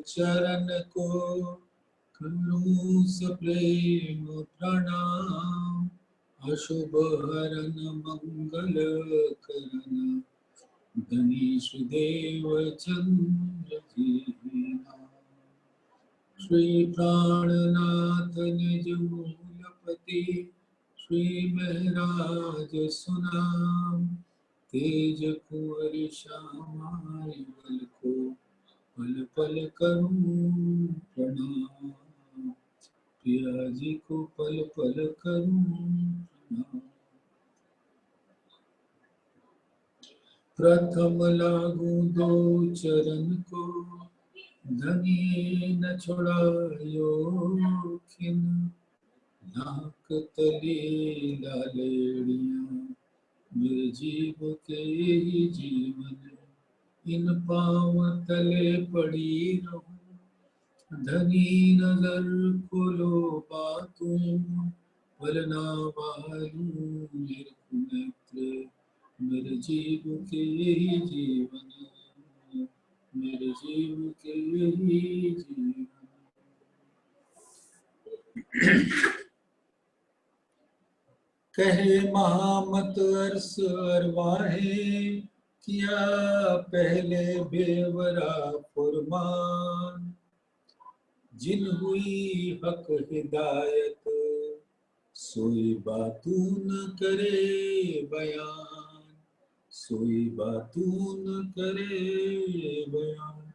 चरण को करूं सप्रेम प्रणाम। अशुभ हरन मंगल करन गणेश देव चंद्र जी नाम। श्री प्राणनाथ निज मूलपति श्री महराज सुनाम। तेज कुंवर श्यामाय बल को पल पल करूं प्रणाम। पिया जी को पल पल करूं प्रणाम। प्रथम लागू दो चरण को धनिये न छुड़ायो खिन। नाक तले लालेड़ियां निर्जीव के ही जीवन। इन पाँव तले पड़ी रहूं धनी नजर को लो बातूं। पलना वालू निर्नेत्र मेरे जीव के ही जीवन। मेरे जीव के ही जीवन। कहे महामत अरस अरवाहे किया पहले बेवरा फुरमान। जिन हुई हक हिदायत सोई बातू न करे बयान। सोई बातू न करे बयान।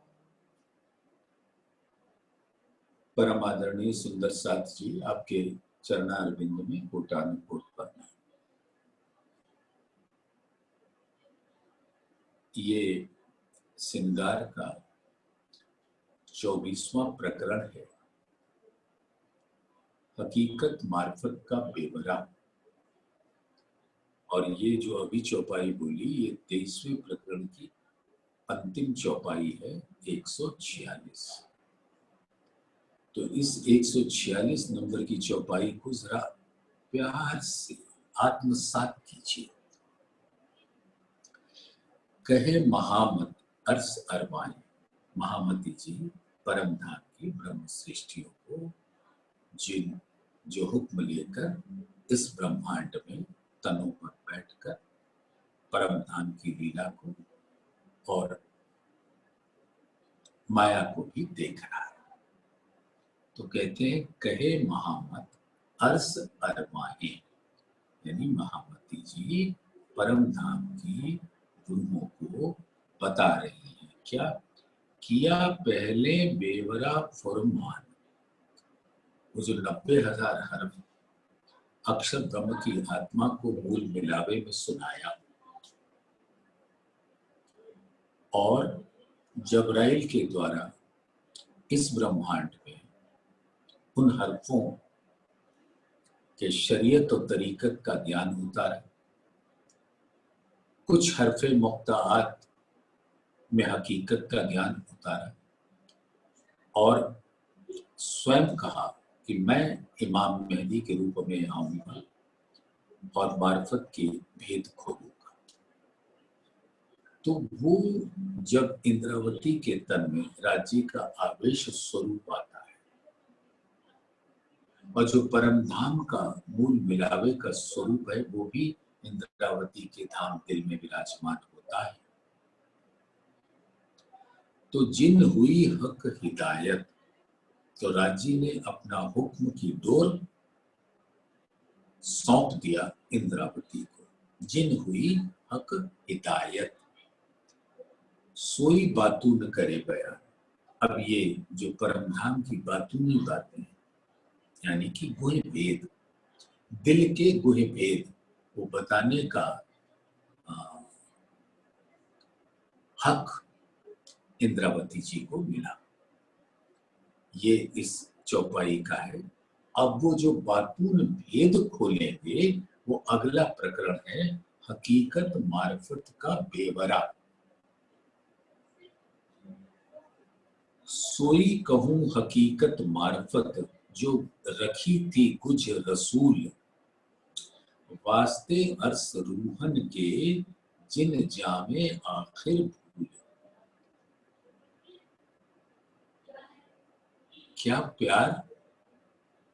परम आदरणीय सुंदर साथ जी, आपके चरणारविंद में कोटानुकोट प्रणाम। ये सिंगार का 24वां प्रकरण है, हकीकत मार्फत का बेवरा। और ये जो अभी चौपाई बोली, ये 23वें प्रकरण की अंतिम चौपाई है, 146। तो इस 146 नंबर की चौपाई को जरा प्यार से आत्मसात कीजिए। कहे महामत अर्स अरवान, महामती जी परम धाम की ब्रह्म सृष्टियों को जिन जो हुक्म लेकर इस ब्रह्मांड में तनों पर बैठकर परम धाम की लीला को और माया को भी देख रहा है। तो कहते हैं कहे महामत अर्स अरवाहे, यानी महामती जी परम धाम की रूहों को बता रही हैं। क्या किया पहले बेवरा फुरमान। वो जो 90,000 हर्फ अक्षर ब्रह्म की आत्मा को मूल मिलावे में सुनाया, और जबराइल के द्वारा इस ब्रह्मांड में उन हर्फों के शरीयत और तरीकत का ज्ञान उतारा। कुछ हर्फे मुक्ताआत में हकीकत का ज्ञान उतारा और स्वयं कहा कि मैं इमाम मेहदी के रूप में आऊंगा और मार्फत के भेद खोलूंगा। तो वो जब इंद्रावती के तन में राज्य का आवेश स्वरूप आता है और जो परम धाम का मूल मिलावे का स्वरूप है, वो भी इंद्रावती के धाम दिल में विराजमान होता है। तो जिन हुई हक हिदायत, तो राजी ने अपना हुक्म की डोर सौंप दिया इंद्रावती को। जिन हुई हक हिदायत सोई बातू न करे बयान। अब ये जो परम धाम की बातूनी बातें, यानी कि गुह भेद, दिल के गुह भेद वो बताने का हक इंद्रावती जी को मिला। ये इस चौपाई का है। अब वो जो बातून भेद खोलेंगे वो अगला प्रकरण है, हकीकत मार्फत का बेवरा। सोई कहूं हकीकत मार्फत जो रखी थी कुछ रसूल। वास्ते अर्स रूहन के जिन जामे आखिर भूल। क्या प्यार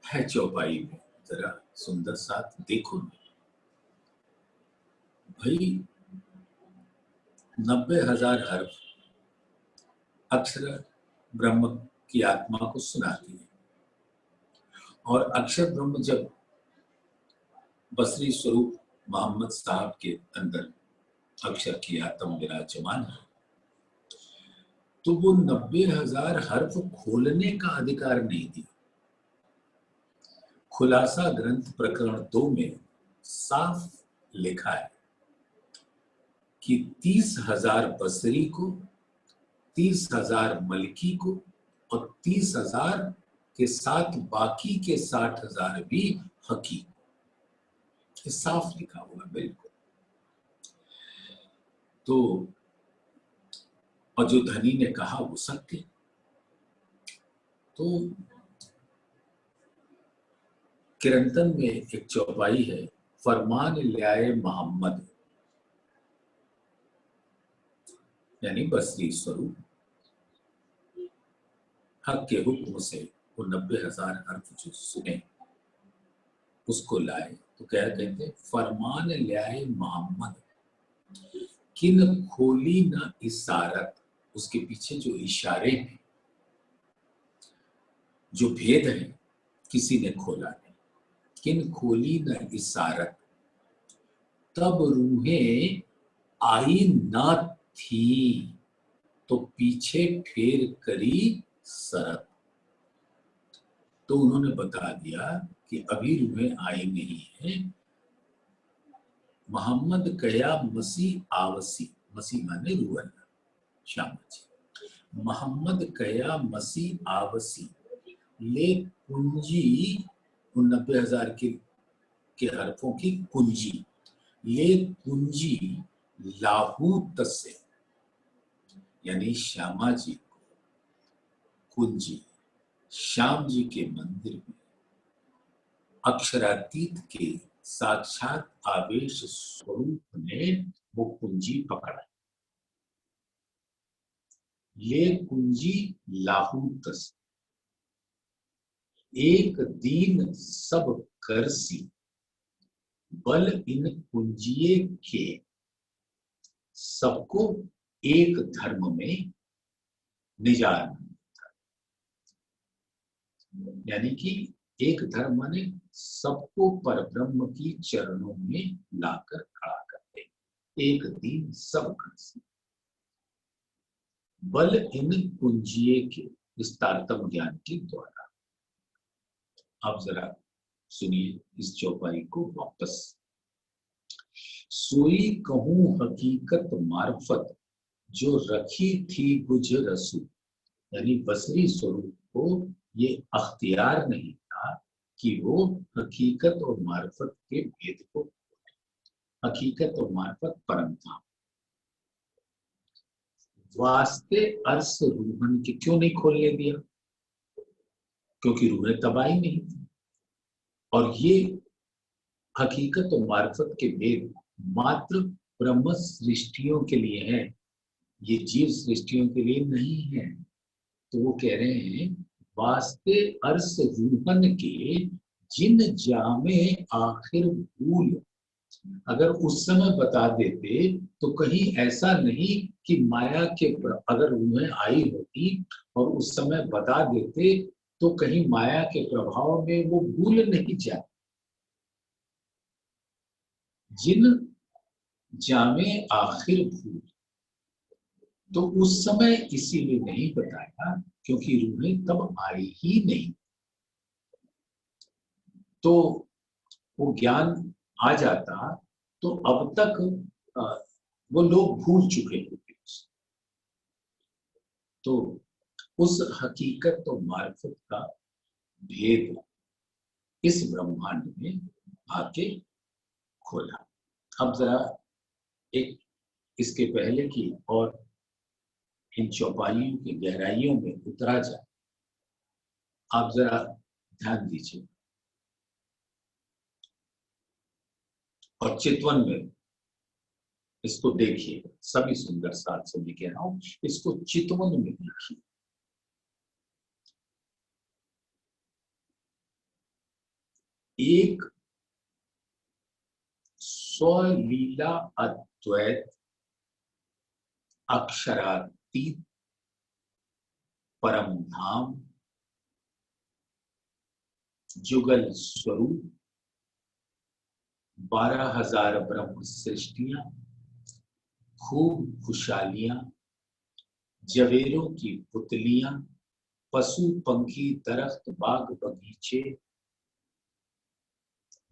है चौपाई में, जरा सुंदर साथ देखो ना भाई। 90,000 हर्फ अक्षर ब्रह्म की आत्मा को सुनाती है, और अक्षर ब्रह्म जब बसरी स्वरूप मोहम्मद साहब के अंदर अक्षर की आत्मा विराजमान है, तो वो 90,000 हर्फ खोलने का अधिकार नहीं दिया। खुलासा ग्रंथ प्रकरण 2 में साफ लिखा है कि 30,000 बसरी को, 30,000 मलकी को, और 30,000 के साथ बाकी के 60,000 भी हकी। ये साफ लिखा हुआ बिल्कुल। तो और जो धनी ने कहा वो सत्य। तो किरंतन में एक चौपाई है, फरमान ल्याए मोहम्मद, यानी बसरी स्वरूप हक के हुक्म से वो 90,000 हर्फ जो सुने उसको लाए। तो क्या कहते हैं, फरमान ल्याए मोहम्मद, किन खोली न इशारत। उसके पीछे जो इशारे हैं, जो भेद है, किसी ने खोला नहीं। किन खोली न इशारत, तब रूहें आई न थी, तो पीछे फेर करी सरत। तो उन्होंने बता दिया कि अभी रूहें आई नहीं है। मोहम्मद कया मसीह आवसी, मसीह माने रूह अल्लाह, श्यामा जी। मोहम्मद कया मसीह आवसी, ले कुंजी, उन 90,000 के हरफों की कुंजी, ले कुंजी लाहूत से, यानी श्यामा जी को कुंजी, श्याम जी के मंदिर में अक्षरातीत के साक्षात आवेश स्वरूप ने वो कुंजी पकड़ा। ये कुंजी लाहूत से, एक दीन सब करसी, बल इन कुंजिए के, सबको एक धर्म में निजान। यानी कि एक धर्म माने सबको परब्रह्म की चरणों में लाकर खड़ा करते, एक दीन सब करसी, बल इन कुंजिए के, इस तारतम ज्ञान के द्वारा। आप जरा सुनिए इस चौपाई को वापस। सोई कहूं हकीकत मार्फत, जो रखी थी गुज रसू, यानी बसरी स्वरूप को ये अख्तियार नहीं था कि वो हकीकत और मार्फत के भेद को, हकीकत और मार्फत परम था। वास्ते अर्श रूहन के क्यों नहीं खोलने दिया, क्योंकि रूहें तबाही नहीं थी। और ये हकीकत और मार्फत के भेद मात्र ब्रह्म सृष्टियों के लिए है, ये जीव सृष्टियों के लिए नहीं है। तो वो कह रहे हैं, वास्ते अर्श रूहन के, जिन जामे आखिर भूल। अगर उस समय बता देते तो कहीं ऐसा नहीं कि माया के, अगर रूहें आई होती और उस समय बता देते तो कहीं माया के प्रभाव में वो भूल नहीं जाए। जिन जामे आखिर भूल, तो उस समय इसीलिए नहीं बताया क्योंकि रूहें तब आई ही नहीं। तो वो ज्ञान आ जाता तो अब तक वो लोग भूल चुके होते। तो उस हकीकत और मार्फत का भेद इस ब्रह्मांड में आके खोला। अब जरा एक इसके पहले की और इन चौपाइयों की गहराइयों में उतरा जाए। आप जरा ध्यान दीजिए और चितवन में इसको देखिए। सभी सुंदर साथ से मैं कह रहा हूं, इसको चितवन में देखिए। एक स्वलीला अद्वैत अक्षरातीत परम धाम जुगल स्वरूप 12,000 ब्रह्म सृष्टियां, खूब खुशहालियां, जवेरों की पुतलियां, पशु पंखी दरख्त बाग बगीचे,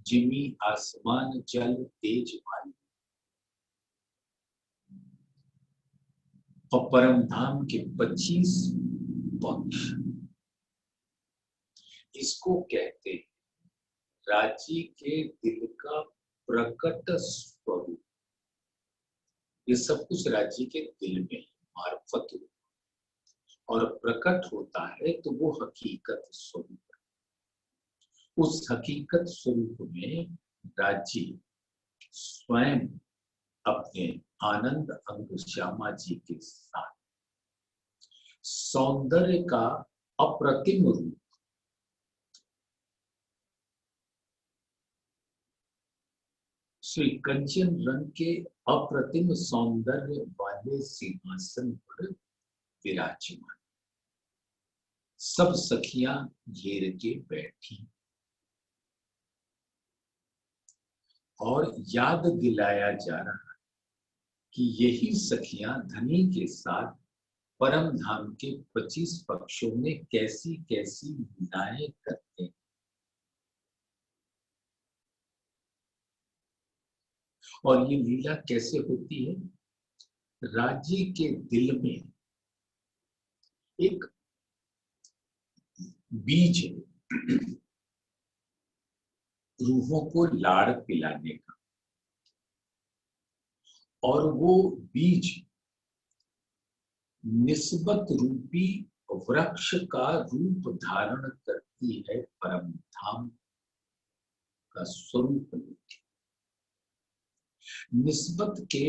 जिमी आसमान जल तेज वायु और परम धाम के 25 पक्ष। इसको कहते हैं राज्य के दिल का प्रकट स्वरूप। ये सब कुछ राज्य के दिल में मार्फत और प्रकट होता है तो वो हकीकत स्वरूप है। उस हकीकत स्वरूप में राज्य स्वयं अपने आनंद अंग श्यामा जी के साथ सौंदर्य का अप्रतिम रूप श्री कंचन रंग के अप्रतिम सौंदर्य वाले सिंहासन पर विराजमान। सब सखियां घेर के बैठी और याद दिलाया जा रहा कि यही सखियां धनी के साथ परम धाम के 25 पक्षों में कैसी कैसी लीलाएं करते हैं। और ये लीला कैसे होती है? राज्य के दिल में एक बीज रूहों को लाड़ पिलाने का, और वो बीज निस्बत रूपी वृक्ष का रूप धारण करती है परम धाम का स्वरूप लेके। निस्बत के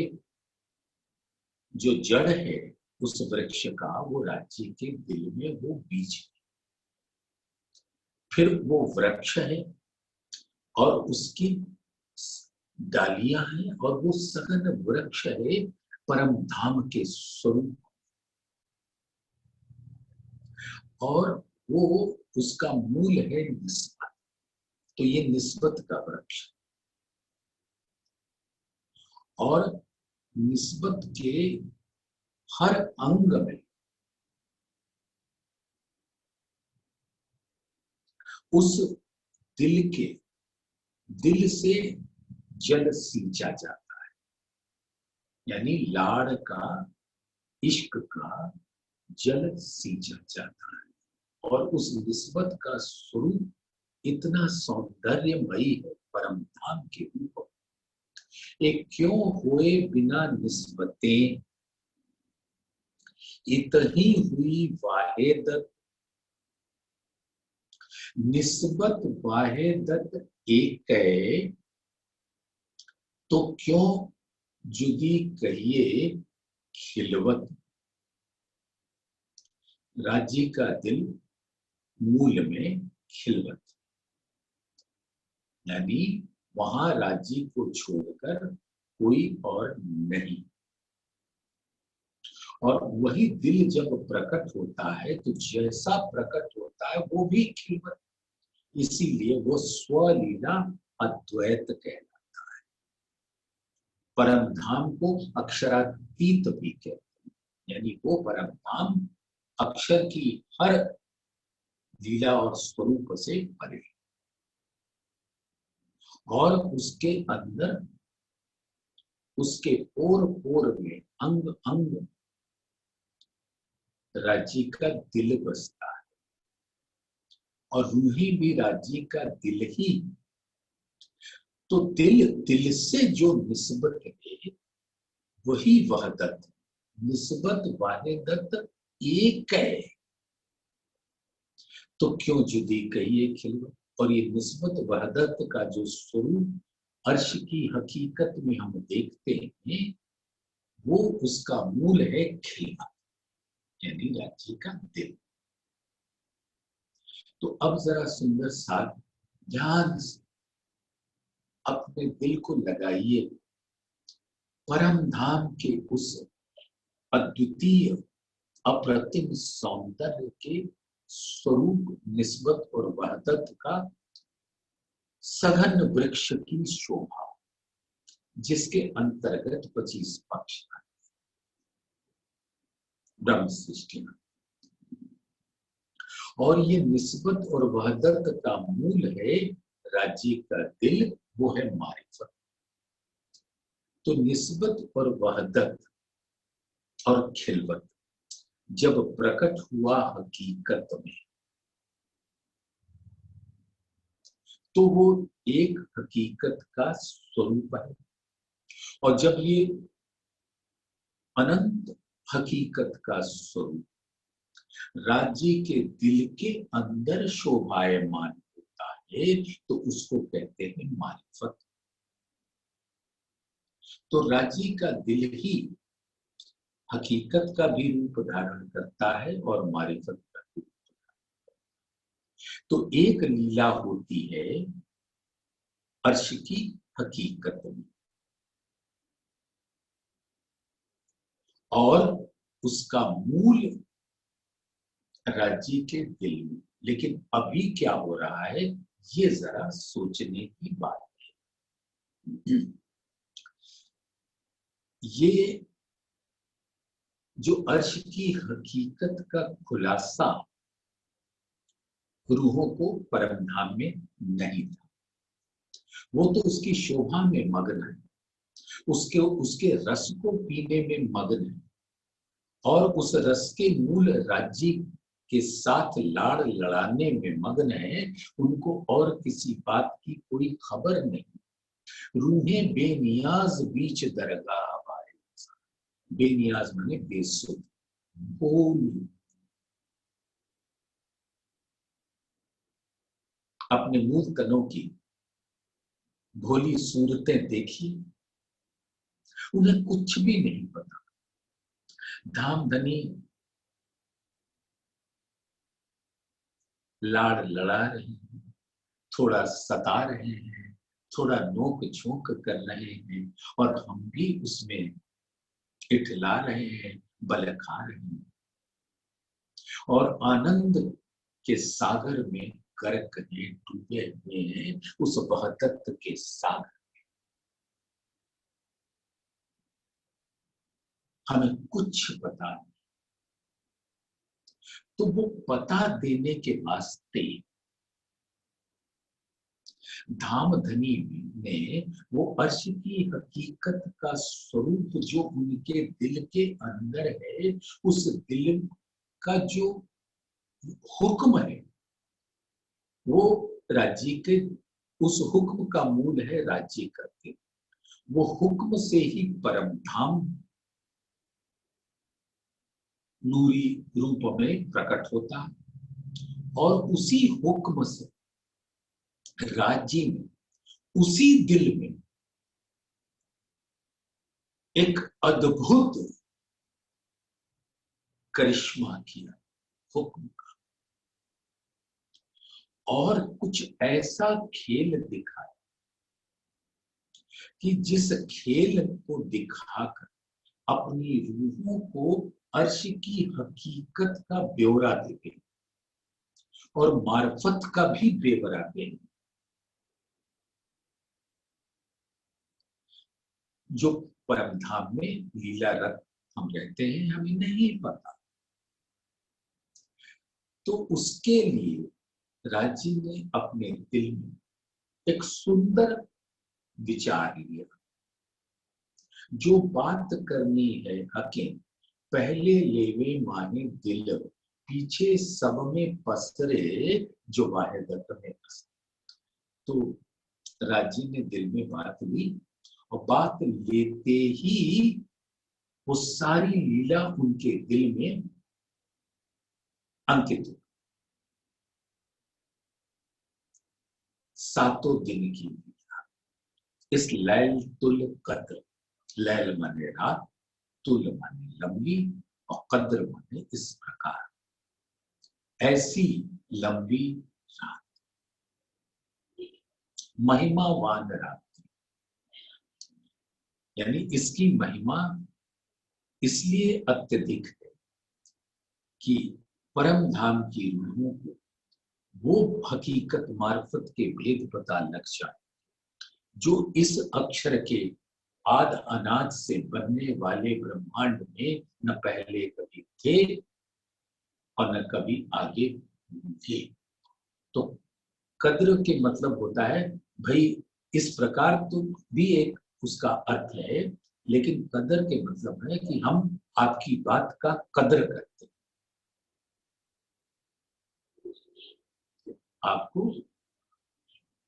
जो जड़ है उस वृक्ष का, वो राज्य के दिल में वो बीज है, फिर वो वृक्ष है और उसकी डालियां हैं और वो सघन वृक्ष है परम धाम के स्वरूप, और वो उसका मूल है निस्बत। तो ये निस्बत का वृक्ष, और निस्बत के हर अंग में उस दिल से जल सींचा जाता है, यानी लाड़ का, इश्क का जल सींचा जाता है। और उस निस्बत का स्वरूप इतना सौंदर्यमयी है परम धाम के ऊपर। एक क्यों हुए बिना निस्बतें, इतही हुई वाहेदत। निस्बत वाहेदत एक है तो क्यों जुदी कहिए खिलवत। राज्य का दिल मूल में खिलवत, यानी वहां राज्य को छोड़कर कोई और नहीं। और वही दिल जब प्रकट होता है तो जैसा प्रकट होता है वो भी खिलवत। इसीलिए वो स्वलीला अद्वैत कहलाता है। परम धाम को अक्षरातीत भी कहते हैं, यानी वो परम धाम अक्षर की हर लीला और स्वरूप से परे, और उसके अंदर उसके पोर पोर में अंग अंग राज्य का दिल बसता है, और रूही भी राज्य का दिल ही। तो दिल से जो निस्बत है वही वहदत। निस्बत वाहिदत एक है तो क्यों जुदी कहिए खिलवत। और ये निस्बत वहदत का जो स्वरूप अर्श की हकीकत में हम देखते हैं, वो उसका मूल है खिलवत, यानी राज्य का दिल। तो अब जरा सुंदर साथ ध्यान अपने दिल को लगाइए परम धाम के उस अद्वितीय अप्रतिम सौंदर्य के स्वरूप, निस्बत और वहदत का सघन वृक्ष की शोभा, जिसके अंतर्गत 25 पक्ष ब्रह्म सृष्टि में, और ये निस्बत और वहदत का मूल है राज्य का दिल, वो है मारिफत। तो निस्बत और वहदत और खिलवत जब प्रकट हुआ हकीकत में, तो वो एक हकीकत का स्वरूप है। और जब ये अनंत हकीकत का स्वरूप राज्य के दिल के अंदर शोभायमान होता है, तो उसको कहते हैं मारिफत। तो राज्य का दिल ही हकीकत का भी रूप धारण करता है और मारिफत का भी रूप। तो एक लीला होती है अर्श की हकीकत में, और उसका मूल राज्य के दिल में। लेकिन अभी क्या हो रहा है, ये जरा सोचने की बात है। ये जो अर्श की हकीकत का खुलासा रूहों को परम धाम में नहीं था, वो तो उसकी शोभा में मग्न है, उसके रस को पीने में मग्न है, और उस रस के मूल राज्य के साथ लाड़ लड़ाने में मग्न है। उनको और किसी बात की कोई खबर नहीं। रूहें बेनियाज बीच दरगाह आए, बेनियाज माने बेसुध, भूल अपने मूल तनों की भोली सूरतें देखी, उन्हें कुछ भी नहीं पता। धाम धनी लाड़ लड़ा रहे हैं, थोड़ा सता रहे हैं, थोड़ा नोक झोंक कर रहे हैं, और हम भी उसमें इठला रहे हैं, बल खा रहे हैं, और आनंद के सागर में गर्क हैं, डूबे हुए हैं उस वहदत के सागर। हमें कुछ पता नहीं। तो वो पता देने के वास्ते धाम धनी ने वो अर्श की हकीकत का स्वरूप जो उनके दिल के अंदर है, उस दिल का जो हुक्म है, वो राज्य के उस हुक्म का मूल है राज्य का दिल। वो हुक्म से ही परम धाम नूरी रूप में प्रकट होता, और उसी हुक्म से राज्य में, उसी दिल में एक अद्भुत करिश्मा किया हुक्म का, और कुछ ऐसा खेल दिखाया कि जिस खेल को दिखाकर अपनी रूहों को अर्श की हकीकत का ब्यौरा देते और मार्फत का भी ब्यौरा देते। जो परम धाम में लीला रत हम रहते हैं, हमें नहीं पता। तो उसके लिए राज्य ने अपने दिल में एक सुंदर विचार लिया। जो बात करनी है हके पहले लेवे माने दिल, पीछे सब में पसरे जो वाहिदत में पसरे। तो राज्य ने दिल में बात ली, और बात लेते ही वो सारी लीला उनके दिल में अंकित हो। 7 दिन की लीला, इस लैल तुल कद्र, लैल माने रात, तुल माने लंबी, और कद्र माने इस प्रकार, ऐसी लंबी रात, महिमावान रात, यानी इसकी महिमा इसलिए अत्यधिक है कि परम धाम की रूहों को वो हकीकत मार्फत के भेद पता लग जाए जो इस अक्षर के आद अनाज से बनने वाले ब्रह्मांड में न पहले कभी थे और न कभी आगे थे। तो कद्र के मतलब होता है भाई, इस प्रकार तो भी एक उसका अर्थ है, लेकिन कदर के मतलब है कि हम आपकी बात का कदर करते हैं, आपको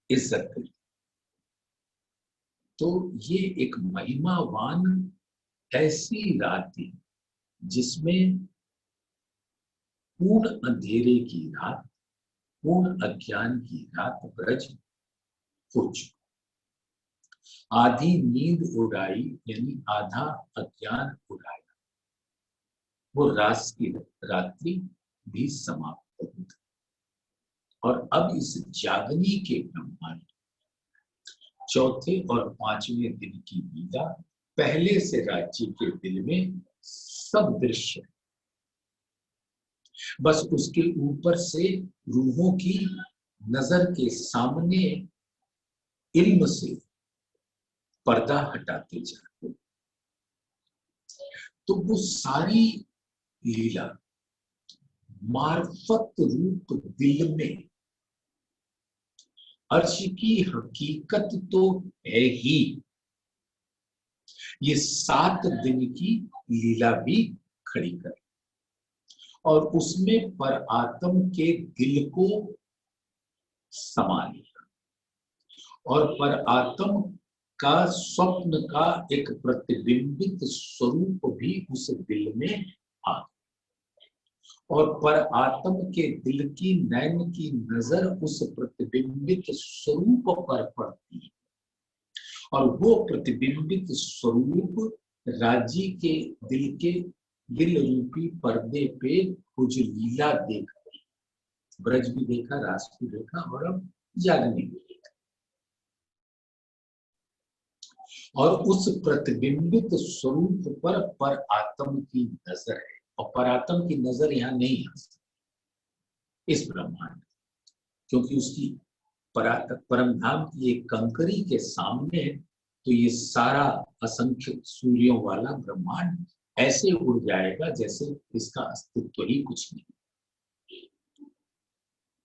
इज्जत करते। तो ये एक महिमावान ऐसी रात थी जिसमें पूर्ण अंधेरे की रात, पूर्ण अज्ञान की रात ब्रज हो चुकी। आधी नींद उड़ाई यानी आधा अज्ञान उड़ाया, वो रास की रात्रि भी समाप्त हुई। और अब इस जागनी के ब्रह्मांड चौथे और पांचवें दिन की लीला पहले से राज्य के दिल में सब दृश्य, बस उसके ऊपर से रूहों की नजर के सामने इल्म से पर्दा हटाते जाते। तो वो सारी लीला मार्फत रूप दिल में अर्श की हकीकत तो है ही, ये 7 दिन की लीला भी खड़ी कर और उसमें पर आत्म के दिल को समा लिया और पर आत्म का स्वप्न का एक प्रतिबिंबित स्वरूप भी उस दिल में आ, और पर आत्म के दिल की नैन की नजर उस प्रतिबिंबित स्वरूप पर पड़ती है और वो प्रतिबिंबित स्वरूप राजी के दिल रूपी पर्दे पे कुछ लीला देख रही, ब्रज भी देखा, रास भी देखा और अब जागने भी देखा। और उस प्रतिबिंबित स्वरूप पर आत्म की नजर है और परात्म की नजर यहाँ नहीं आ सकती इस ब्रह्मांड, क्योंकि उसकी परमधाम की एक कंकरी के सामने तो ये सारा असंख्य सूर्यों वाला ब्रह्मांड ऐसे उड़ जाएगा जैसे इसका अस्तित्व ही कुछ नहीं।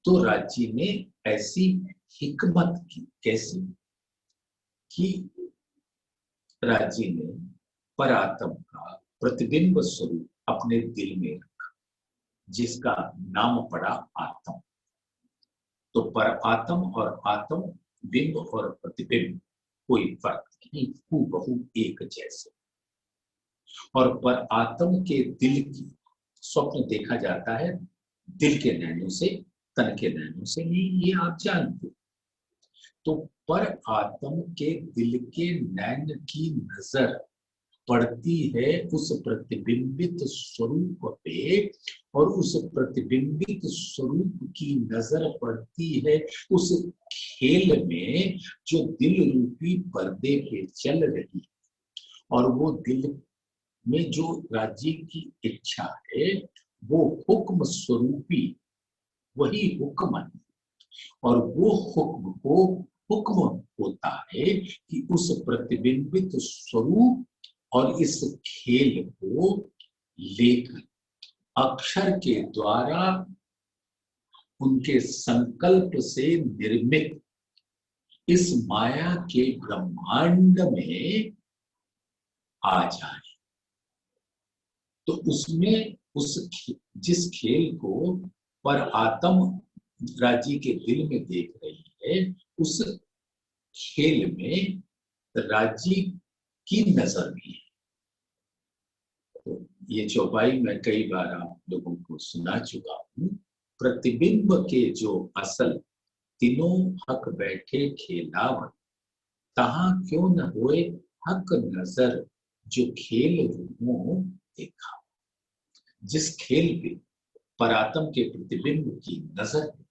तो राज्य ने ऐसी हिकमत की, कैसी कि राज्य ने परात्म का प्रतिबिंब स्वरूप अपने दिल में रखा जिसका नाम पड़ा आत्म। तो पर आत्म और आत्म, बिंब और प्रतिबिंब कोई फर्क नहीं, हूबहू एक जैसे। और पर आत्म के दिल की स्वप्न देखा जाता है दिल के नैनों से, तन के नैनों से नहीं, ये आप जानते। तो पर आत्म के दिल के नैन की नजर पड़ती है उस प्रतिबिंबित स्वरूप पे और उस प्रतिबिंबित स्वरूप की नजर पड़ती है उस खेल में जो दिल रूपी पर्दे पे चल रही है। और वो दिल में जो राज्य की इच्छा है वो हुक्म स्वरूपी वही हुक्म है और वो हुक्म को हुक्म होता है कि उस प्रतिबिंबित स्वरूप और इस खेल को लेकर अक्षर के द्वारा उनके संकल्प से निर्मित इस माया के ब्रह्मांड में आ जाए। तो उसमें जिस खेल को पर आत्म राज्य के दिल में देख रही है उस खेल में राज्य की नजर भी है। तो ये चौपाई मैं कई बार आप लोगों को सुना चुका हूं। प्रतिबिंब के जो असल तीनों हक बैठे खेलावन, तहां क्यों न होए हक नजर जो खेल रूहों देखा। जिस खेल पे परात्म के प्रतिबिंब की नजर है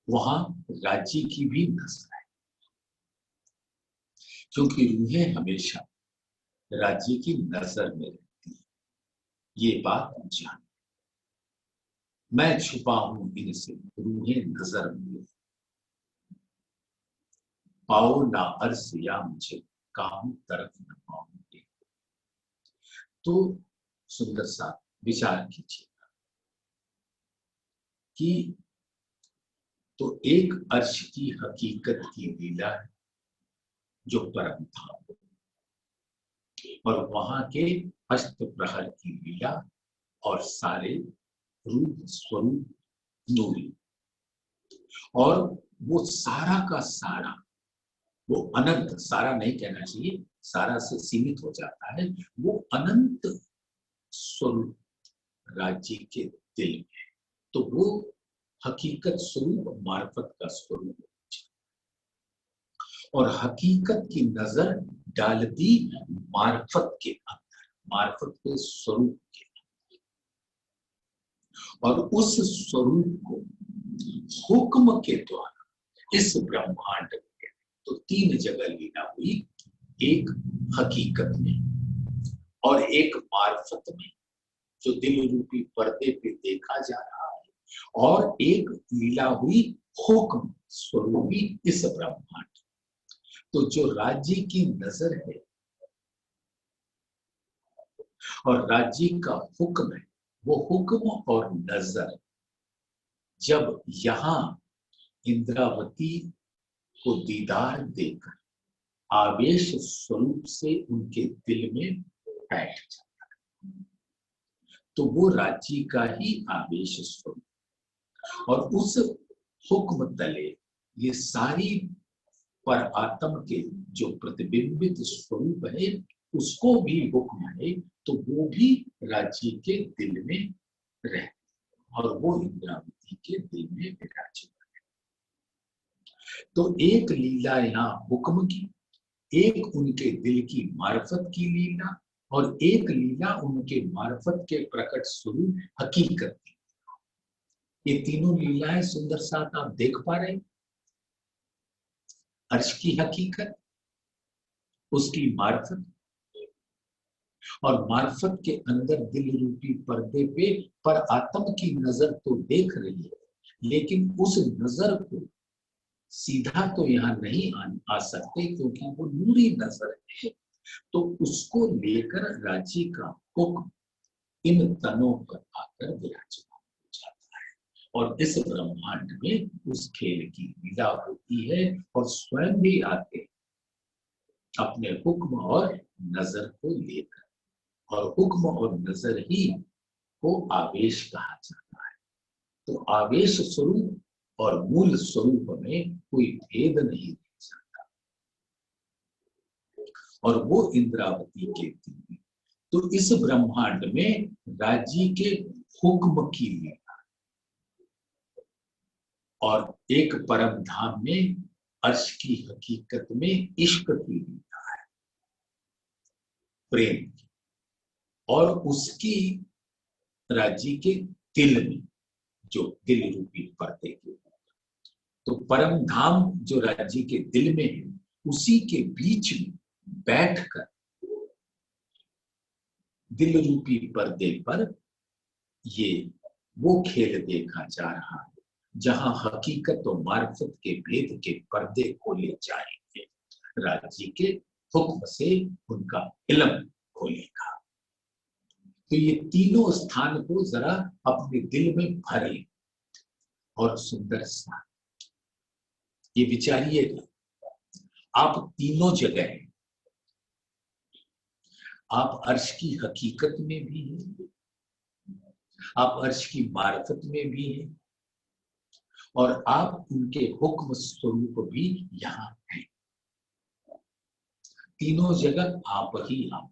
वहां राज्य की भी नजर है। क्योंकि रूहें हमेशा राज्य की नजर में रहती है, ये बात जान। मैं छुपा हूं इनसे, रूहें नजर में, पाओ ना अर्स या मुझे, काम तरफ न पाऊंगे। तो सुंदर सा विचार कीजिए कि तो एक अर्श की हकीकत की लीला है जो परम धाम, और वहां के हस्त प्रहर की लीला और सारे रूप स्वरूप नूरी, और वो सारा का सारा, वो अनंत, सारा नहीं कहना चाहिए, सारा से सीमित हो जाता है, वो अनंत स्वरूप राज्य के दिल में। तो वो हकीकत स्वरूप मार्फत का स्वरूप, और हकीकत की नजर डाल दी मार्फत के अंदर, मार्फत के स्वरूप के, और उस स्वरूप को हुक्म के द्वारा इस ब्रह्मांड में, तो 3 जगह लीला हुई, एक हकीकत में और एक मार्फत में जो दिल रूपी पर्दे पे देखा जा रहा है, और एक लीला हुई हुक्म स्वरूपी इस ब्रह्मांड। तो जो राज्य की नजर है और राज्य का हुक्म है, वो हुक्म और नजर जब यहां इंद्रावती को दीदार देकर आवेश स्वरूप से उनके दिल में बैठ जाता है, तो वो राज्य का ही आवेश स्वरूप, और उस हुक्म तले ये सारी पर आत्म के जो प्रतिबिंबित स्वरूप है उसको भी हुक्म है, तो वो भी राज्य के दिल में रहे, और वो इंद्रावती के दिल में विराजमान है। तो एक लीला यहाँ हुक्म की, एक उनके दिल की मार्फत की लीला, और एक लीला उनके मार्फत के प्रकट स्वरूप हकीकत की। ये तीनों लीलाएं सुंदर साथ आप देख पा रहे हैं। अर्श की हकीकत, उसकी मार्फत, और मार्फत के अंदर दिल रूपी पर्दे पे पर आत्म की नजर तो देख रही है, लेकिन उस नजर को सीधा तो यहाँ नहीं आ सकते, क्योंकि वो नूरी नजर है। तो उसको लेकर राज्य का हुक्म इन तनों पर आकर विराजमान हो जाता है, और इस ब्रह्मांड में उस खेल की लीला होती है, और स्वयं भी आते अपने हुक्म और नजर को लेकर, और हुक्म और नजर ही को आवेश कहा जाता है। तो आवेश स्वरूप और मूल स्वरूप में कोई भेद नहीं रह सकता, और वो इंद्रावती कहती है। तो इस ब्रह्मांड में राज्य के हुक्म की लीला, और एक परम धाम में अर्श की हकीकत में इश्क की लीला है, प्रेम की, और उसकी राज्य के दिल में, जो दिल रूपी पर्दे के, तो परम धाम जो राज्य के दिल में है, उसी के बीच में बैठकर दिल रूपी पर्दे पर ये वो खेल देखा जा रहा है, जहां हकीकत और मार्फत के भेद के पर्दे खोले जाएंगे, राज्य के हुक्म से उनका इल्म खोलेगा। तो ये तीनों स्थान को जरा अपने दिल में भर लें, और सुंदर सा ये विचारिएगा, आप तीनों जगह हैं, आप अर्श की हकीकत में भी हैं, आप अर्श की मार्फत में भी हैं, और आप उनके हुक्म स्वरूप भी यहाँ हैं। तीनों जगह आप ही आप,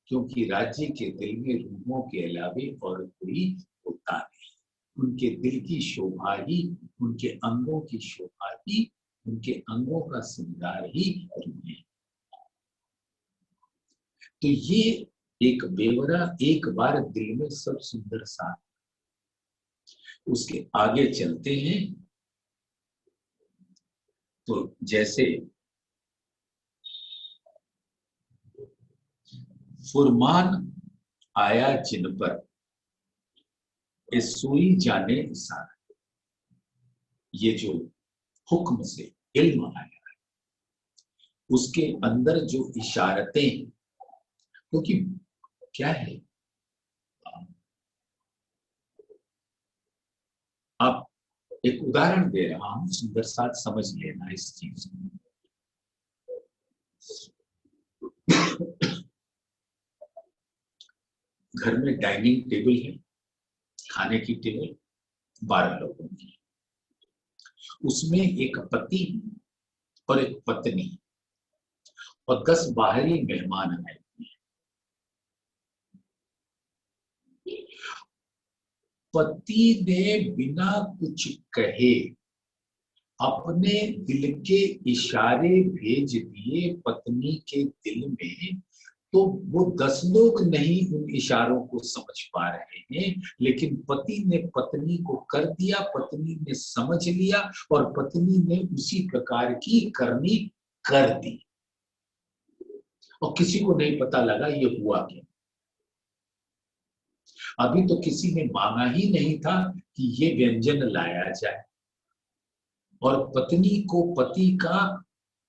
क्योंकि राज्य के दिल में रूहों के अलावे और कोई होता नहीं। उनके दिल की शोभा ही, उनके अंगों की शोभा ही, उनके अंगों का श्रृंगार ही रूहें। तो ये एक बेवरा एक बार दिल में सब सुंदर सा। उसके आगे चलते हैं, तो जैसे फुरमान आया जिन पर ये सोई जाने इशारा, ये जो हुक्म से इल्म आया उसके अंदर जो इशारतें हैं, क्योंकि क्या है, आप एक उदाहरण दे रहा हूं, सुंदर साथ समझ लेना इस चीज को। घर में डाइनिंग टेबल है, खाने की टेबल 12 लोगों की, उसमें एक पति और एक पत्नी और 10 बाहरी मेहमान आए। पति ने बिना कुछ कहे अपने दिल के इशारे भेज दिए पत्नी के दिल में, तो वो 10 लोग नहीं उन इशारों को समझ पा रहे हैं, लेकिन पति ने पत्नी को कर दिया, पत्नी ने समझ लिया और पत्नी ने उसी प्रकार की करनी कर दी और किसी को नहीं पता लगा ये हुआ क्या। अभी तो किसी ने मांगा ही नहीं था कि ये व्यंजन लाया जाए और पत्नी को पति का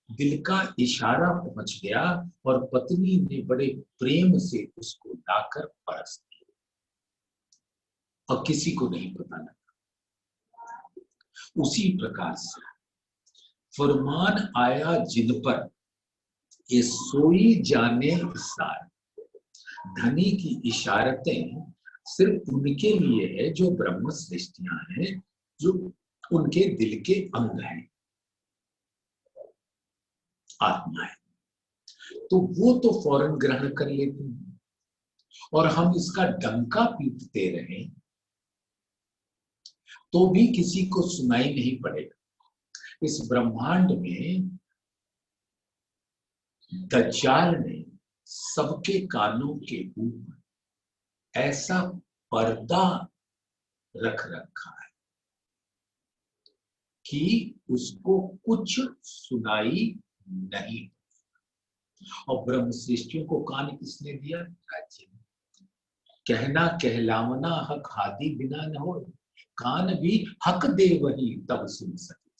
दिल का इशारा पहुंच गया और पत्नी ने बड़े प्रेम से उसको लाकर परस दिया और किसी को नहीं पता लगा। उसी प्रकार से फरमान आया जिन पर ये सोई जाने इशारा, धनी की इशारतें सिर्फ उनके लिए है जो ब्रह्म सृष्टियां हैं, जो उनके दिल के अंग हैं, आत्मा है, तो वो तो फौरन ग्रहण कर लेते हैं और हम इसका डंका पीटते रहे तो भी किसी को सुनाई नहीं पड़ेगा। इस ब्रह्मांड में दज्जाल ने सबके कानों के ऊपर ऐसा पर्दा रख रखा है कि उसको कुछ सुनाई नहीं। और ब्रह्म सृष्टियों को कान किसने दिया? राज्य ने। कहना कहलावना हक हादी बिना न हो, कान भी हक दे वही तब सुन सके।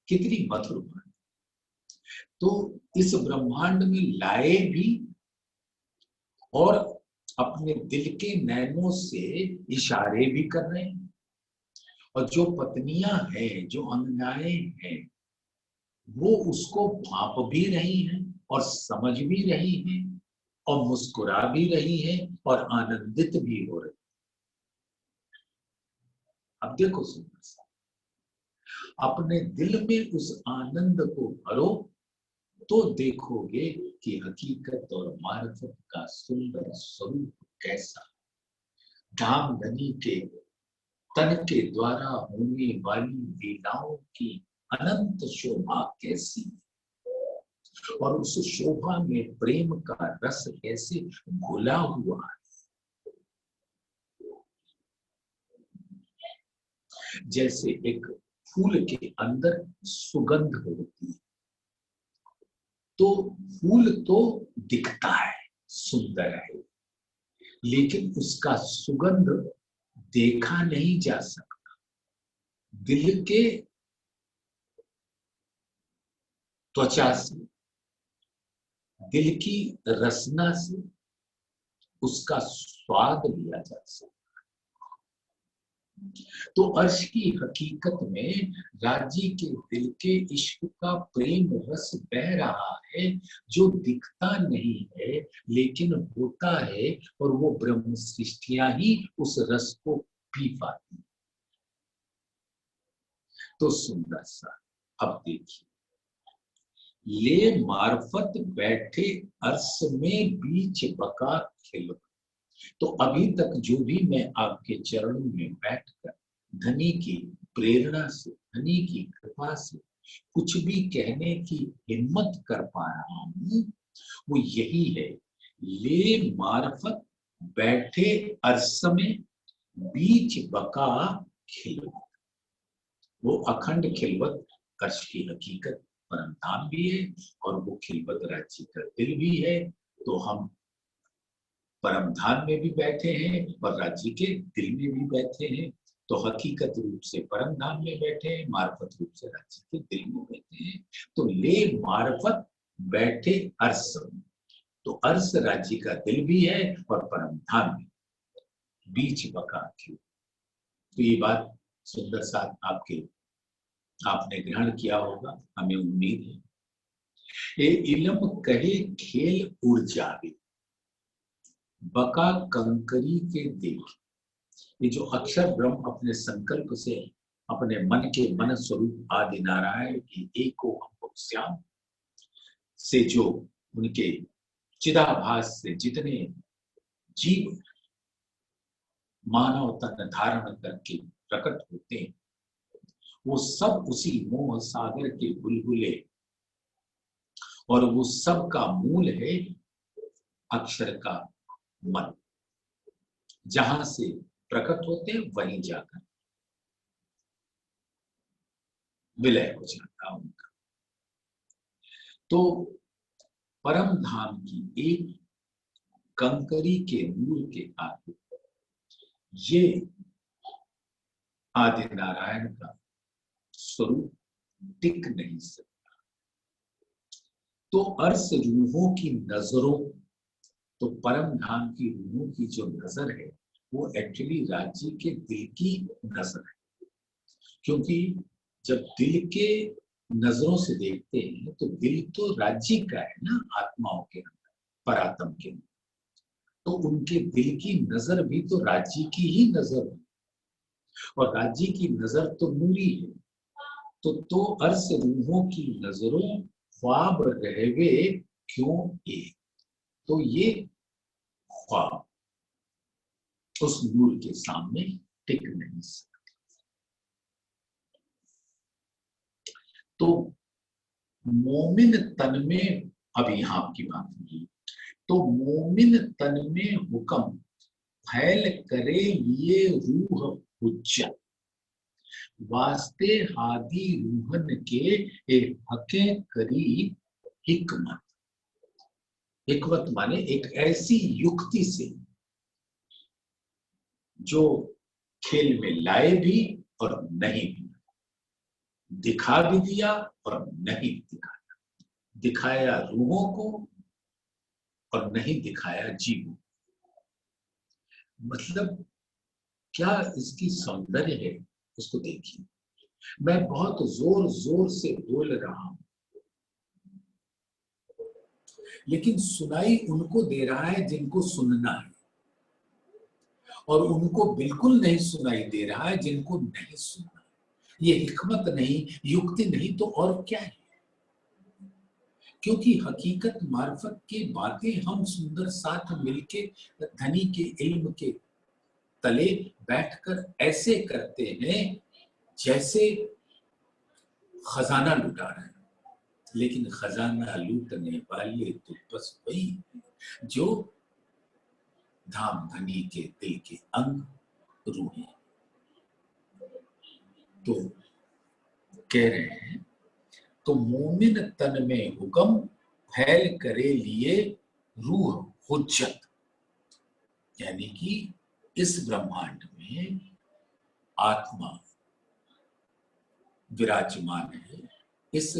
कितनी मधुर बात। तो इस ब्रह्मांड में लाए भी और अपने दिल के नैनों से इशारे भी कर रहे हैं और जो पत्नियां हैं, जो अंगनाएं हैं, वो उसको भाप भी रही हैं और समझ भी रही हैं और मुस्कुरा भी रही है और आनंदित भी हो रही। अब देखो सुंदर सा, अपने दिल में उस आनंद को भरो तो देखोगे कि हकीकत और मार्फत का सुंदर स्वरूप कैसा। धामधनी के तन के द्वारा होने वाली लीलाओं की अनंत शोभा कैसी, और उस शोभा में प्रेम का रस कैसे घुला हुआ है। जैसे एक फूल के अंदर सुगंध होती है, तो फूल तो दिखता है सुंदर है, लेकिन उसका सुगंध देखा नहीं जा सकता। दिल के त्वचा से, दिल की रसना से उसका स्वाद लिया जा सकता। तो अर्श की हकीकत में राजी के दिल के इश्क का प्रेम रस बह रहा है, जो दिखता नहीं है लेकिन होता है, और वो ब्रह्म सृष्टियां ही उस रस को पी पाती। तो सुंदर सा, अब देखिए, ले मार्फत बैठे अर्श में बीच बका खिल। तो अभी तक जो भी मैं आपके चरणों में बैठकर धनी की प्रेरणा से, धनी की कृपा से कुछ भी कहने की हिम्मत कर पा रहा हूं, वो यही है, ले मार्फत बैठे अर्श में बीच बका खिलवत। वो अखंड खिलवत अर्श की हकीकत परम धाम भी है और वो खिलवत राज्य का दिल भी है। तो हम परम धाम में भी बैठे हैं और राज्य के दिल में भी बैठे हैं। तो हकीकत रूप से परम धाम में बैठे हैं, मार्फत रूप से राज्य के दिल में बैठे हैं। तो ले मार्फत बैठे अर्श, तो अर्श राज्य का दिल भी है और परम धाम भी, बीच बका क्यों। तो ये बात सुंदर साथ आपने ग्रहण किया होगा, हमें उम्मीद है। ए इल्म कहे खेल उड़ जावे, बका कंकरी के दिल। ये जो अक्षर ब्रह्म अपने संकल्प से, अपने मन के मन स्वरूप आदि नारायण की एको अम्बुक श्याम से जो उनके चिदाभास से जितने जीव मानव तन धारण करके प्रकट होते हैं, वो सब उसी मोह सागर के बुलबुले, और वो सब का मूल है अक्षर का मन। जहां से प्रकट होते हैं वहीं जाकर विलय हो जाता उनका। तो परम धाम की एक कंकरी के मूल के आगे ये आदि नारायण का स्वरूप टिक नहीं सकता। तो अर्श रूहों की नजरों, तो परम धाम की रूहों की जो नजर है वो एक्चुअली राज्य के दिल की नजर है। क्योंकि जब दिल के नजरों से देखते हैं तो दिल तो राज्य का है ना, आत्माओं के अंदर, परात्म के अंदर। तो उनके दिल की नजर भी तो राज्य की ही नजर है, और राज्य की नजर तो नूरी है। तो अर्श रूहों की नजरों ख्वाब रहवे क्यों ए। तो ये ख्वाब उस नूर के सामने टिक नहीं सकते। तो मोमिन तन में, अब यहां की बात हुई, तो मोमिन तन में हुक्म फैल करे ये रूह हुज्जत, वास्ते हादी रूहन के एक हके करी हिकमत। हिकमत माने एक ऐसी युक्ति से जो खेल में लाए भी और नहीं भी, दिखा भी दिया और नहीं दिखाया, दिखाया रूहों को और नहीं दिखाया जीवों। मतलब क्या इसकी सौंदर्य है, उसको देखिए। मैं बहुत जोर जोर से बोल रहा हूं, लेकिन सुनाई उनको दे रहा है जिनको सुनना है, और उनको बिल्कुल नहीं सुनाई दे रहा है जिनको नहीं सुनना। ये हिकमत नहीं, युक्ति नहीं, तो और क्या है। क्योंकि हकीकत मार्फत की बातें हम सुंदर साथ मिलके धनी के इल्म के तले बैठकर ऐसे करते हैं जैसे खजाना लुटा रहे हैं। लेकिन खजाना लूटने वाले तो बस वही जो धाम धनी के दिल के अंग रूह है। तो कह रहे हैं, तो मोमिन तन में हुक्म फैल करे लिए रूह हुज्जत, यानी कि इस ब्रह्मांड में आत्मा विराजमान है, इस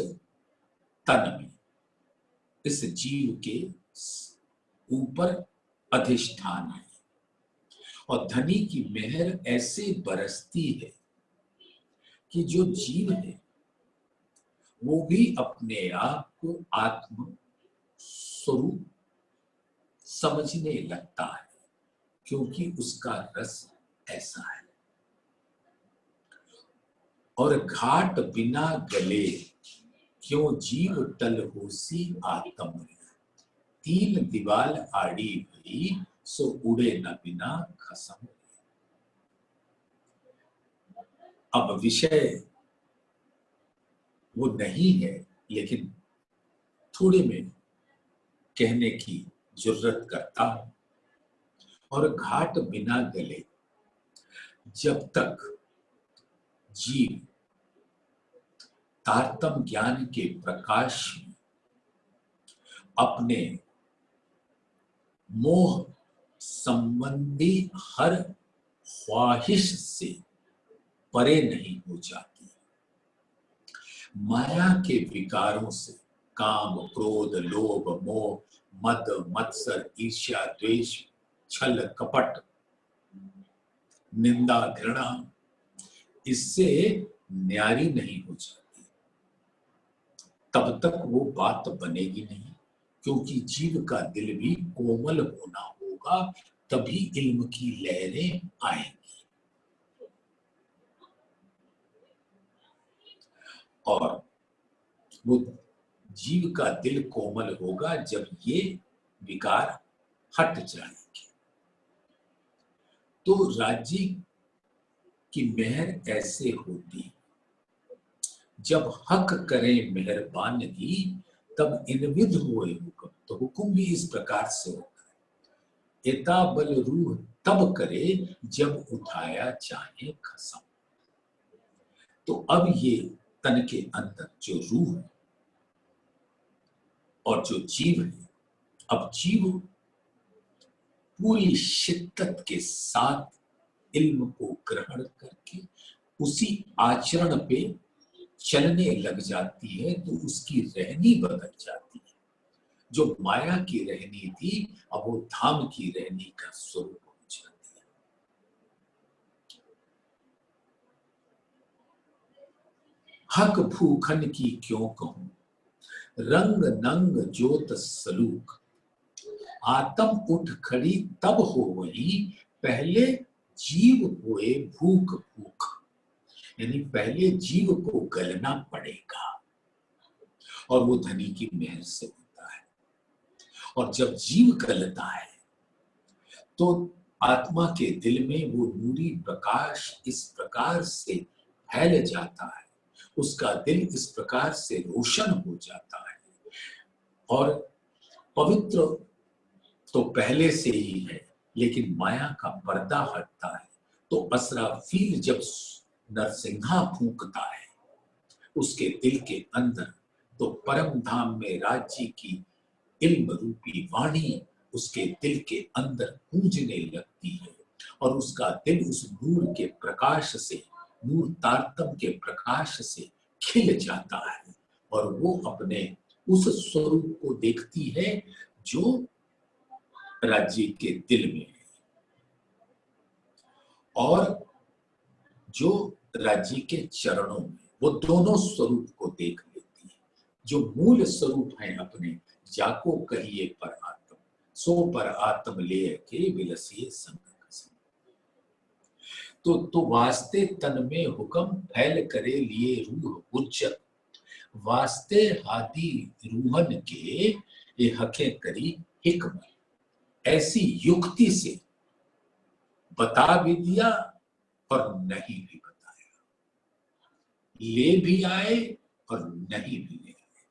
तन में, इस जीव के ऊपर अधिष्ठान है। और धनी की मेहर ऐसे बरसती है कि जो जीव है वो भी अपने आप को आत्म स्वरूप समझने लगता है, क्योंकि उसका रस ऐसा है। और घाट बिना गले क्यों जीव टल होसी आत्म, तीन दीवाल आड़ी भई सो उड़े न बिना खसम। अब विषय वो नहीं है, लेकिन थोड़े में कहने की जरूरत करता हूं। और घाट बिना गले, जब तक जीव तारतम ज्ञान के प्रकाश में अपने मोह संबंधी हर ख्वाहिश से परे नहीं हो जाती। माया के विकारों से काम, क्रोध, लोभ, मोह, मद, मत्सर, ईर्ष्या, द्वेष, छल, कपट, निंदा, घृणा, इससे न्यारी नहीं हो जाती। तब तक वो बात बनेगी नहीं, क्योंकि जीव का दिल भी कोमल होना होगा, तभी इल्म की लहरें आएंगी। और वो जीव का दिल कोमल होगा जब ये विकार हट जाएंगे। तो राज्य की मेहर ऐसे होती, जब हक करे मेहरबानगी, तब इनविद हुए हुक्म। तो हुक्म भी इस प्रकार से होता है, एता बल रूह तब करे जब उठाया चाहे खसम। तो अब ये तन के अंदर जो रूह है और जो जीव है, अब जीव पूरी शिद्दत के साथ इल्म को ग्रहण करके उसी आचरण पे चलने लग जाती है, तो उसकी रहनी बदल जाती है। जो माया की रहनी थी, अब वो धाम की रहनी का स्वरूप हो जाती है। हक भूखन की क्यों कहूं, रंग नंग जोत सलूक, आत्म उठ खड़ी तब हो वही, पहले जीव हुए भूख भूख। यानी पहले जीव को गलना पड़ेगा, और वो धनी की मेहर से होता है। और जब जीव गलता है तो आत्मा के दिल में वो नूरी प्रकाश इस प्रकार से फैल जाता है, उसका दिल इस प्रकार से रोशन हो जाता है। और पवित्र तो पहले से ही है, लेकिन माया का पर्दा हटता है तो असराफील जब नरसिंहा फूंकता है उसके दिल के अंदर, तो परम धाम में राज्य की इल्म रूपी वाणी उसके दिल के अंदर गूंजने लगती है, और उसका दिल उस नूर के प्रकाश से, नूर तारतम के प्रकाश से खिल जाता है, और वो अपने उस स्वरूप को देखती है जो राज्य के दिल में है, और जो राज्य के चरणों में, वो दोनों स्वरूप को देख लेती है। जो मूल स्वरूप है अपने, जाको कहिए पर आत्म, सो पर आत्म ले के विलसिए संग कसम। तो वास्ते तन में हुक्म फैल करे लिए रूह उज्जत, वास्ते हादी रूहन के ये हके करी हिकमत। ऐसी युक्ति से बता भी दिया और नहीं भी बताया, ले भी आए और नहीं भी ले आए,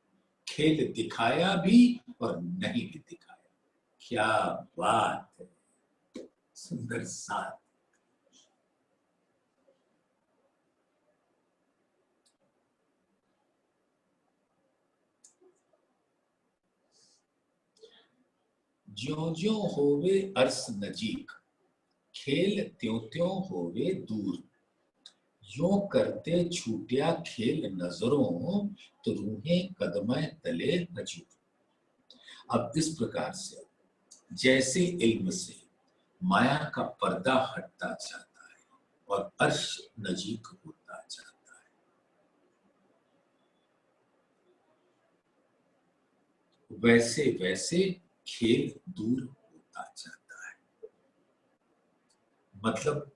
खेल दिखाया भी और नहीं भी दिखाया। क्या बात है, सुंदर साथ। ज्यों ज्यों होवे अर्स नजीक, खेल त्यों त्यों होवे दूर, यों करते छूटिया खेल नजरों, तो रूहें कदमे तले न झुक। अब इस प्रकार से जैसे इल्म से माया का पर्दा हटता जाता है और अर्श नजीक होता जाता है, वैसे वैसे खेल दूर होता जाता है। मतलब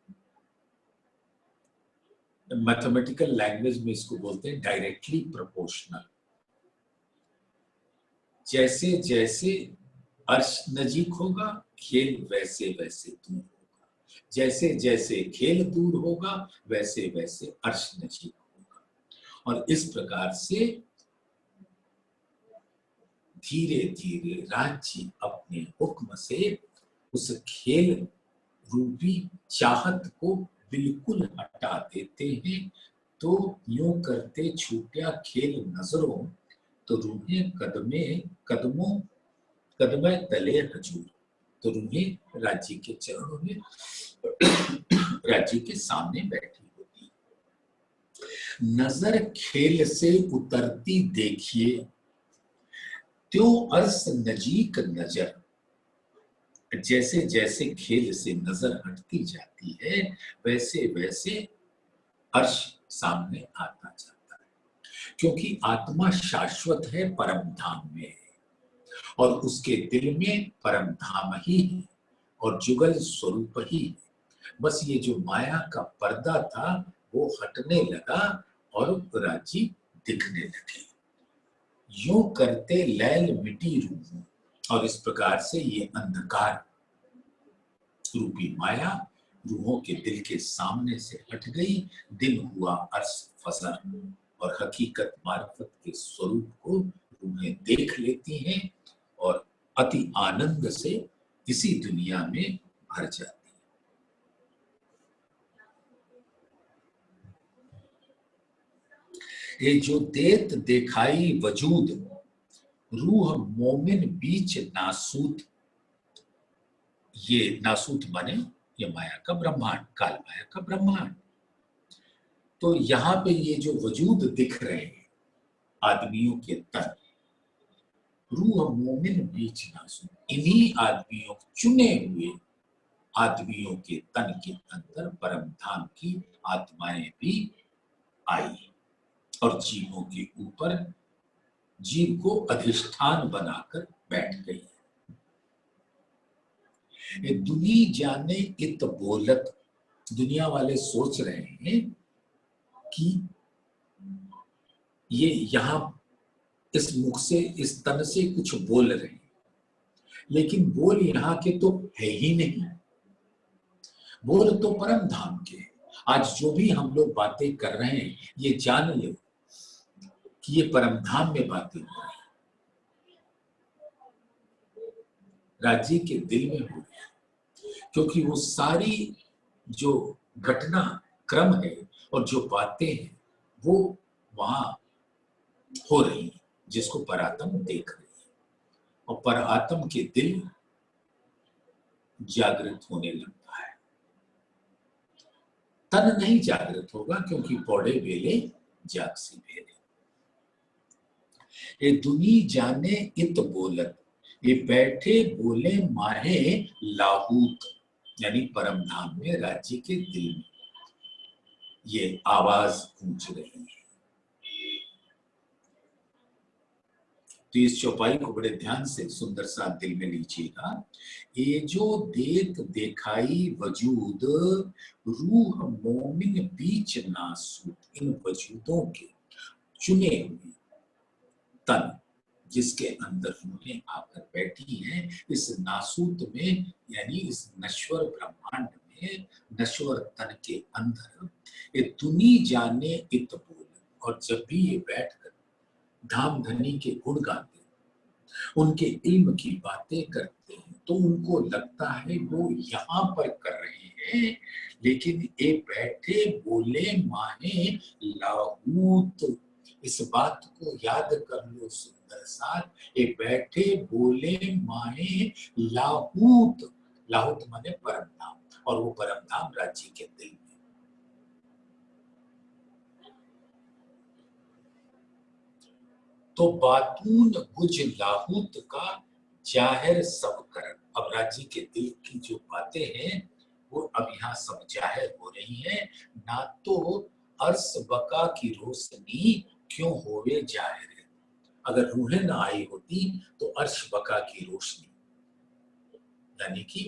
मैथमेटिकल लैंग्वेज में इसको बोलते हैं डायरेक्टली प्रोपोर्शनल। जैसे जैसे अर्श नजीक होगा, खेल वैसे वैसे दूर होगा, जैसे जैसे खेल दूर होगा, वैसे वैसे अर्श नजीक होगा। और इस प्रकार से धीरे धीरे राज्य अपने हुक्म से उस खेल रूपी चाहत को बिल्कुल हटा देते हैं, तो यूं करते छूटिया खेल नजरों, तो रूहें कदमों कदमे तले हजूर, तो रूहें राज्य के चरणों में राज्य के सामने बैठी होती। नजर खेल से उतरती देखिए, त्यों अर्श नजीक नजर, जैसे जैसे खेल से नजर हटती जाती है वैसे वैसे अर्श सामने आता जाता है, क्योंकि आत्मा शाश्वत है, परम धाम में है और उसके दिल में परम धाम ही है और जुगल स्वरूप ही है। बस ये जो माया का पर्दा था वो हटने लगा और राज्य दिखने लगे। यूं करते लैल मिटी रूहों, और इस प्रकार से ये अंधकार रूपी माया रूहों के दिल के सामने से हट गई। दिन हुआ अर्श फजर और हकीकत मार्फत के स्वरूप को रूहें देख लेती हैं और अति आनंद से इसी दुनिया में भर जाती है। ये जो देत दिखाई वजूद, रूह मोमिन बीच नासूत, ये नासूत माने ये माया का ब्रह्मांड, काल माया का ब्रह्मांड। तो यहां पे ये जो वजूद दिख रहे हैं आदमियों के तन, रूह मोमिन बीच नासूत, इन्हीं आदमियों चुने हुए आदमियों के तन के अंदर परम धाम की आत्माएं भी आई और जीवों के ऊपर जीव को अधिष्ठान बनाकर बैठ गई। ये दुनी जाने इत बोलत, दुनिया वाले सोच रहे हैं कि ये यहां इस मुख से इस तन से कुछ बोल रहे हैं, लेकिन बोल यहाँ के तो है ही नहीं, बोल तो परम धाम के। आज जो भी हम लोग बातें कर रहे हैं ये जान लो कि ये परम धाम में बातें हो रही, राज्य के दिल में हो रही, क्योंकि वो सारी जो घटना क्रम है और जो बातें हैं वो वहां हो रही है, जिसको परात्म देख रही है और परात्म के दिल जागृत होने लगता है। तन नहीं जागृत होगा क्योंकि पौड़े वेले जागसी भेले। ये दुनी जाने इत बोलत, ये बैठे बोले माहे लाहूत, यानी परम धाम में राज्य के दिल में ये आवाज गूंज रही है। तो इस चौपाई को बड़े ध्यान से सुंदर सा दिल में लीजिएगा। ये जो देत दिखाई वजूद, रूह मोमिन बीच नासूत, इन वजूदों के चुने हुए तन जिसके अंदर रूहें आकर बैठी हैं, इस नासूत में यानी इस नश्वर ब्रह्मांड में, नश्वर तन के अंदर ये दुनी जाने इत बोल, और जब भी ये बैठकर धाम धनी के गुण गाते हैं, उनके इल्म की बातें करते हैं, तो उनको लगता है वो यहाँ पर कर रहे हैं, लेकिन ये बैठे बोले माहे लाहूत। इस बात को याद कर लो सुंदर साथ, ये बैठे बोले माहे लाहूत, लाहूत माने परम धाम, और वो परम धाम राज्य के दिल में। तो बातून गुज लाहूत का जाहिर सब करन, अब राज्य के दिल की जो बातें हैं वो अब यहाँ सब जाहिर हो रही हैं। ना तो अर्श बका की रोशनी क्यों होवे जाहिर है, अगर रूहें ना आई होती तो अर्श बका की रोशनी यानी कि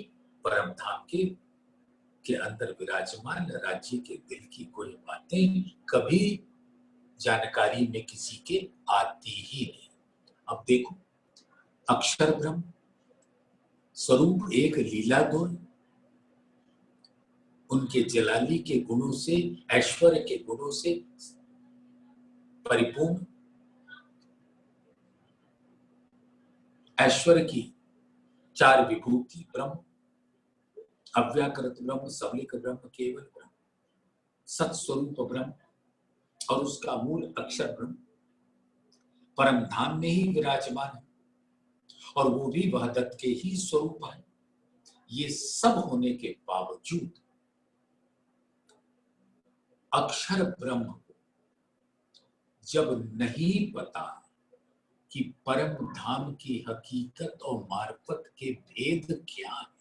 परम धाम के अंदर विराजमान राज्य के दिल की कोई बातें कभी जानकारी में किसी के आती ही नहीं। अब देखो, अक्षर ब्रह्म स्वरूप एक, लीला दो, उनके जलाली के गुणों से, ऐश्वर्य के गुणों से परिपूर्ण, ऐश्वर्य की चार विभूति ब्रह्म, अव्याकृत ब्रह्म, सबलिक ब्रह्म, केवल ब्रह्म, सत्स्वरूप ब्रह्म, और उसका मूल अक्षर ब्रह्म परम धाम में ही विराजमान है, और वो भी वहदत के ही स्वरूप है। ये सब होने के बावजूद अक्षर ब्रह्म को जब नहीं पता कि परम धाम की हकीकत और मार्फत के भेद क्या है,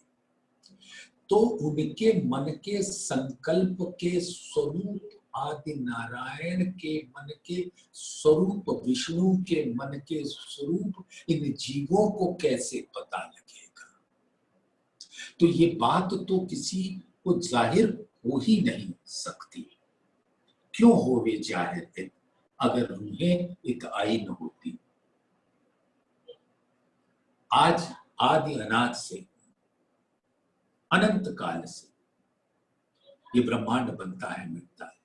तो उनके मन के संकल्प के स्वरूप आदि नारायण के मन के स्वरूप, विष्णु के मन के स्वरूप इन जीवों को कैसे पता लगेगा? तो ये बात तो किसी को जाहिर हो ही नहीं सकती। क्यों होवे जाहिर अगर रूहें एक आईन होती? आज आदि अनाज से अनंत काल से ये ब्रह्मांड बनता है, मिटता है।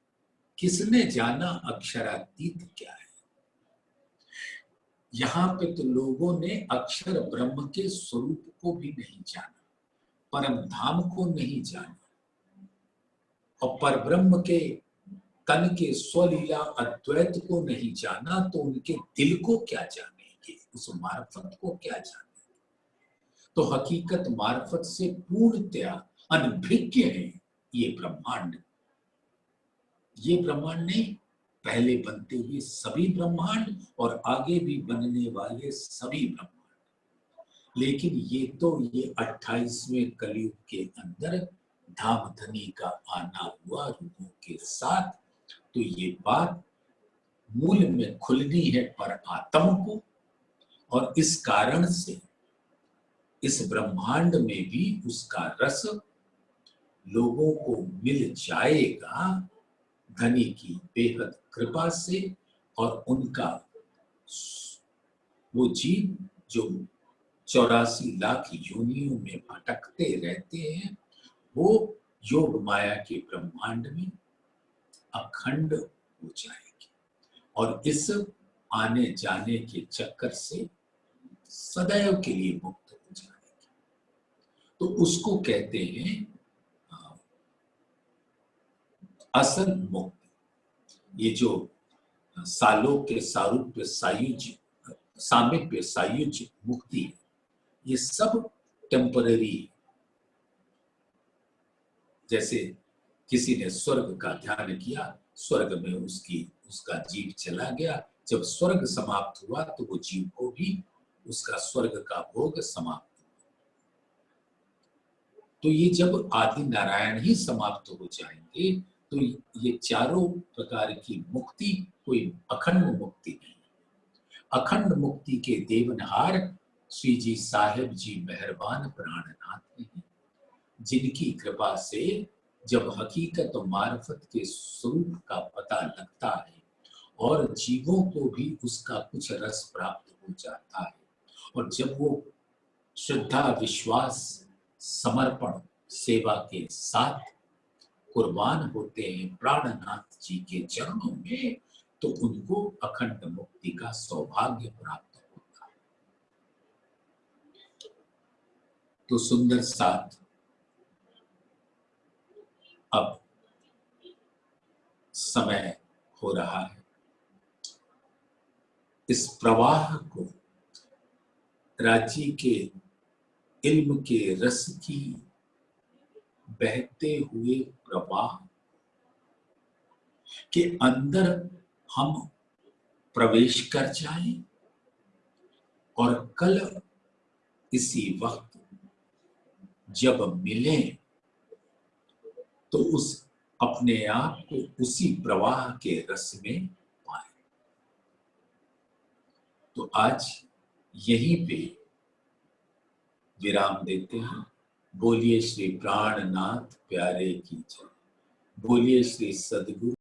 किसने जाना अक्षरातीत क्या है? यहां पे तो लोगों ने अक्षर ब्रह्म के स्वरूप को भी नहीं जाना, परम धाम को नहीं जाना, और परब्रह्म के तन के स्वलीला अद्वैत को नहीं जाना, तो उनके दिल को क्या जानेंगे, उस मार्फत को क्या जानेंगे? तो हकीकत मार्फत से पूर्णतया अनभिज्ञ है ये ब्रह्मांड। ये ब्रह्मांड नहीं, पहले बनते हुए सभी ब्रह्मांड और आगे भी बनने वाले सभी ब्रह्मांड। लेकिन ये 28वें कलयुग के अंदर धामधनी का आना हुआ रूपों के साथ, तो ये बात मूल में खुलनी है पर आत्म को, और इस कारण से इस ब्रह्मांड में भी उसका रस लोगों को मिल जाएगा धनी की बेहद कृपा से। और उनका वो जीव जो 84 लाख योनियों में भटकते रहते हैं, वो योग माया के ब्रह्मांड में अखंड हो जाएगी, और इस आने जाने के चक्कर से सदैव के लिए मुक्त हो जाएगी। तो उसको कहते हैं असल मुक्ति। ये जो सालोक्य, सारूप्य, सायुज्य, सामीप्य, सायुज्य मुक्ति, ये सब टेम्पररी है। जैसे किसी ने स्वर्ग का ध्यान किया, स्वर्ग में उसका जीव चला गया, जब स्वर्ग समाप्त हुआ तो वो जीव को भी उसका स्वर्ग का भोग समाप्त हुआ। तो ये जब आदि नारायण ही समाप्त हो जाएंगे, तो ये चारों प्रकार की मुक्ति कोई अखंड मुक्ति नहीं। अखंड मुक्ति के देवनहार श्री जी साहेब जी मेहरबान प्राणनाथ हैं, जिनकी कृपा से जब हकीकत और मार्फत के स्वरूप का पता लगता है और जीवों को भी उसका कुछ रस प्राप्त हो जाता है, और जब वो श्रद्धा, विश्वास, समर्पण, सेवा के साथ कुर्बान होते हैं प्राणनाथ जी के चरणों में, तो उनको अखंड मुक्ति का सौभाग्य प्राप्त होता है। तो सुंदर साथ अब समय हो रहा है, इस प्रवाह को, राज्य के इल्म के रस की बहते हुए प्रवाह के अंदर हम प्रवेश कर जाएं, और कल इसी वक्त जब मिले तो उस अपने आप को उसी प्रवाह के रस में पाए। तो आज यहीं पे विराम देते हैं। बोलिए श्री प्राणनाथ प्यारे की जय, बोलिए श्री सद्गुरु